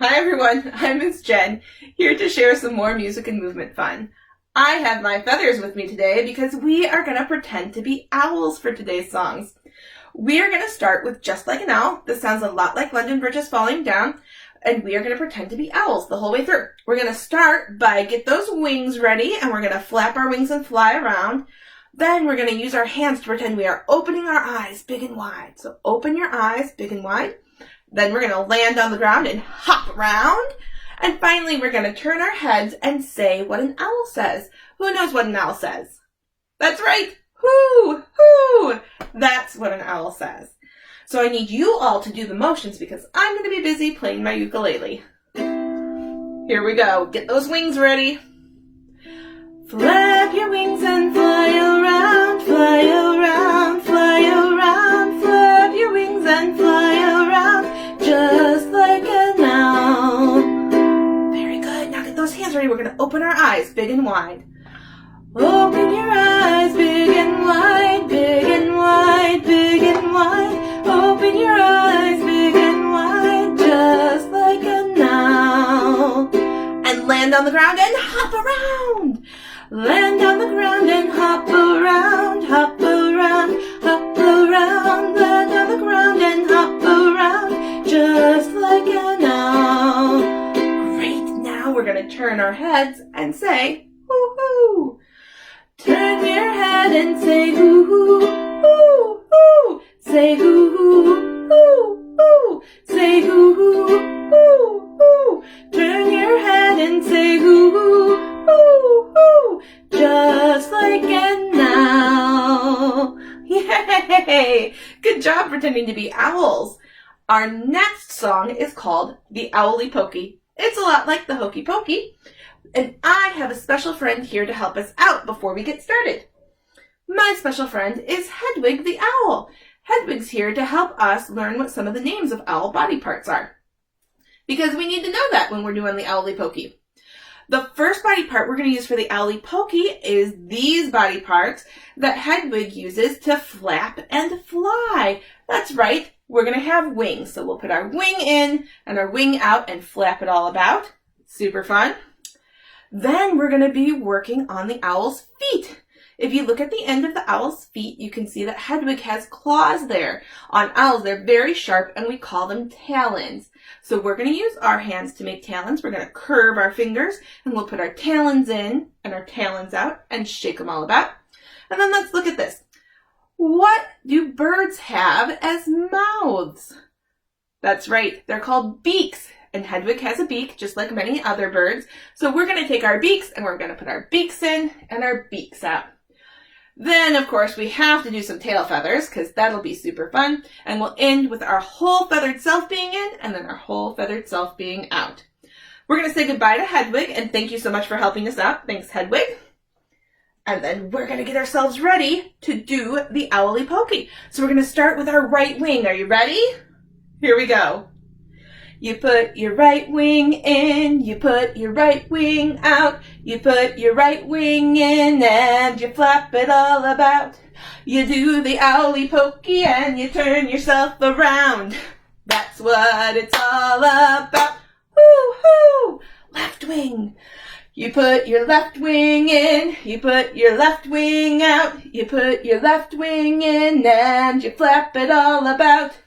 Hi everyone, I'm Miss Jen, here to share some more music and movement fun. I have my feathers with me today because we are going to pretend to be owls for today's songs. We are going to start with Just Like an Owl. This sounds a lot like London Bridge is Falling Down, and we are going to pretend to be owls the whole way through. We're going to start by get those wings ready, and we're going to flap our wings and fly around. Then we're going to use our hands to pretend we are opening our eyes big and wide. So open your eyes big and wide. Then we're going to land on the ground and hop around. And finally, we're going to turn our heads and say what an owl says. Who knows what an owl says? That's right. Hoo, hoo. That's what an owl says. So I need you all to do the motions because I'm going to be busy playing my ukulele. Here we go. Get those wings ready. Flap your wings and fly around, fly around, fly around. Flap your wings and fly around, just like an owl. Very good. Now get those hands ready. We're going to open our eyes big and wide. Open your eyes big and wide, big and wide, big and wide. Open your eyes big and wide, just like an owl. And land on the ground and hop around. Land on the ground and hop around, hop around, hop around. Land on the ground and hop around, just like an owl. Great, now we're going to turn our heads and say, hoo-hoo. Turn your head and say, hoo-hoo, hoo-hoo. Say, hoo-hoo, hoo-hoo. Say, hoo-hoo, hoo-hoo. Turn your head and say, hoo-hoo, hoo-hoo. Just like an owl. Yay! Good job pretending to be owls. Our next song is called The Owly Pokey. It's a lot like the Hokey Pokey. And I have a special friend here to help us out before we get started. My special friend is Hedwig the Owl. Hedwig's here to help us learn what some of the names of owl body parts are. Because we need to know that when we're doing the Owly Pokey. The first body part we're going to use for the Owly Pokey is these body parts that Hedwig uses to flap and fly. That's right, we're going to have wings. So we'll put our wing in and our wing out and flap it all about. Super fun. Then we're going to be working on the owl's feet. If you look at the end of the owl's feet, you can see that Hedwig has claws there. On owls, they're very sharp and we call them talons. So we're going to use our hands to make talons. We're going to curve our fingers and we'll put our talons in and our talons out and shake them all about. And then let's look at this. What do birds have as mouths? That's right, they're called beaks. And Hedwig has a beak, just like many other birds. So we're going to take our beaks and we're going to put our beaks in and our beaks out. Then, of course, we have to do some tail feathers because that'll be super fun. And we'll end with our whole feathered self being in and then our whole feathered self being out. We're going to say goodbye to Hedwig and thank you so much for helping us out. Thanks, Hedwig. And then we're going to get ourselves ready to do the Owly Pokey. So we're going to start with our right wing. Are you ready? Here we go. You put your right wing in, you put your right wing out, you put your right wing in and you flap it all about. You do the Owly Pokey and you turn yourself around. That's what it's all about. Woo-hoo! Left wing. You put your left wing in, you put your left wing out, you put your left wing in and you flap it all about.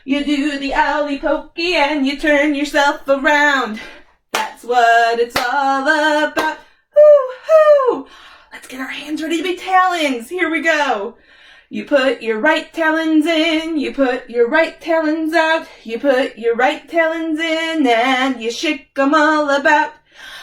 You do the Owly Pokey and you turn yourself around. That's what it's all about. Woo-hoo! Let's get our hands ready to be talons. Here we go. You put your right talons in, you put your right talons out, you put your right talons in and you shake them all about.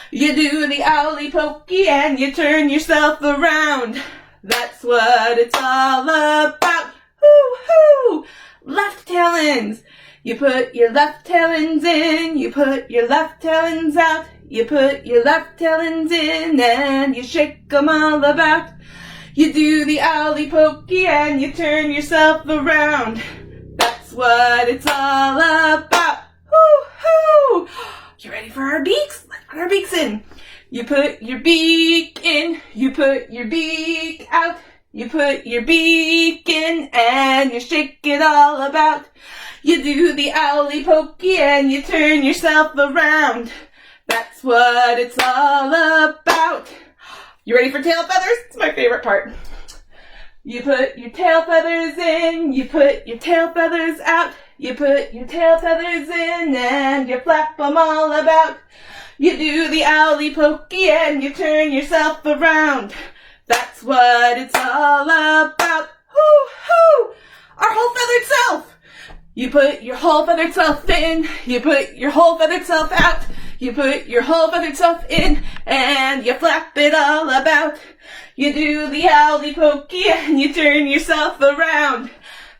You do the Owly Pokey and you turn yourself around. That's what it's all about. Woo-hoo! Left talons. You put your left talons in, you put your left talons out, you put your left talons in and you shake them all about. You do the Owly Pokey and you turn yourself around. That's what it's all about. Woo-hoo! You ready for our beaks? Let's put our beaks in. You put your beak in, you put your beak out, you put your beak in and you shake it all about. You do the owly pokey and you turn yourself around. That's what it's all about. You ready for tail feathers? It's my favorite part. You put your tail feathers in, you put your tail feathers out. You put your tail feathers in and you flap them all about. You do the owly pokey and you turn yourself around. That's what it's all about. Hoo-hoo! Our whole feathered self. You put your whole feathered self in, you put your whole feathered self out. You put your whole feathered self in and you flap it all about. You do the owly pokey and you turn yourself around.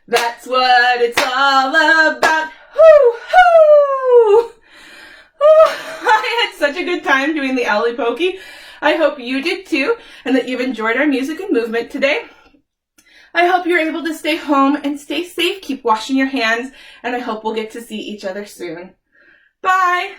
That's what it's all about. Hoo-hoo! I had such a good time doing the owly pokey. I hope you did too, and that you've enjoyed our music and movement today. I hope you're able to stay home and stay safe. Keep washing your hands, and I hope we'll get to see each other soon. Bye!